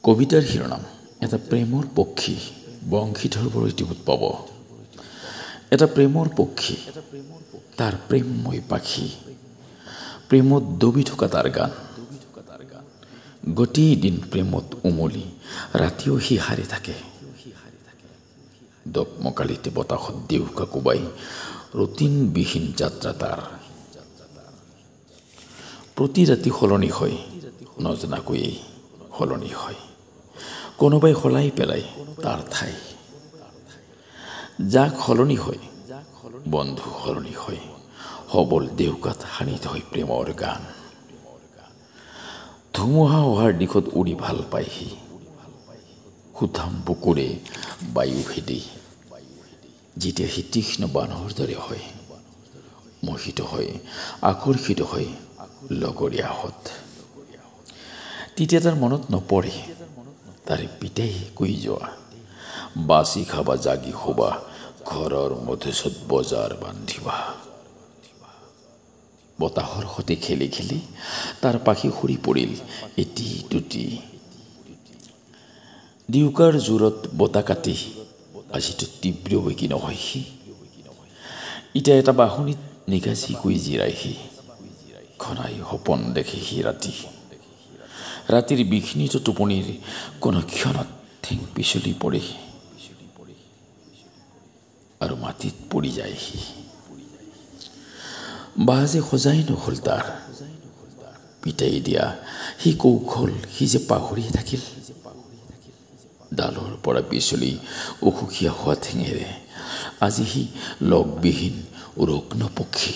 কবিতাৰ শিৰোনাম এটা প্ৰেমৰ পক্ষী বংশীধৰ বৰৈতী উৎপৱ। এটা প্ৰেমৰ পক্ষী তাৰ প্ৰেমময় পাখি, প্ৰেমত ডুবি থকা তাৰ গান। গোটেই দিন প্ৰেমত উমলি ৰাতিও সি হাৰি থাকে। দকমকালিতে বতাহত দেউকা কোবাই ৰুটিনবিহীন যাত্ৰা তাৰ। প্ৰতি ৰাতি সলনি হয়, নজনাকৈয়ে সলনি হয়। কোনোবাই সলাই পেলাই তাৰ ঠাই। যাক সলনি হয় বন্ধু সলনি হয়, সবল দেউকাত সানি থয় প্ৰেমৰ গান। ধুমুহা অহাৰ দিশত উৰি ভাল পায় সি, সুঠাম বুকুৰে বায়ু ভেদি। যেতিয়া সি তীক্ষ্ণ বাণৰ দৰে হয়, মোহিত হয়, আকৰ্ষিত হয় লগৰীয়াহঁত। তেতিয়া তাৰ মনত নপৰে তাৰে পিতাই কৈ যোৱা, বাচি খাবা জাগি শুবা, ঘৰৰ মধুচত বজাৰ বান্ধিবা। বতাহৰ সতে খেলি খেলি তাৰ পাখি সৰি পৰিল এটি দুটি। দিউকাৰ জোৰত বতাহ কাটি আজিতো তীব্ৰ হৈ কি নহয় সি। এতিয়া এটা বাঁহনিত নিগাজিকৈ জিৰাই সি, ঘনাই সপোন দেখে সি ৰাতি। ৰাতিৰ বিঘ্নিত টোপনিৰ কোনো ক্ষণত ঠেং পিছলি পৰে আৰু মাটিত পৰি যায় সি। বাঁহ যে সজাই নহল তাৰ, পিতাই দিয়া সেই কৌশল সি যে পাহৰিয়ে থাকিল। ডালৰ পৰা পিছলি অসুখীয়া হোৱা ঠেঙেৰে আজি সি লগবিহীন ৰুগ্ন পক্ষী।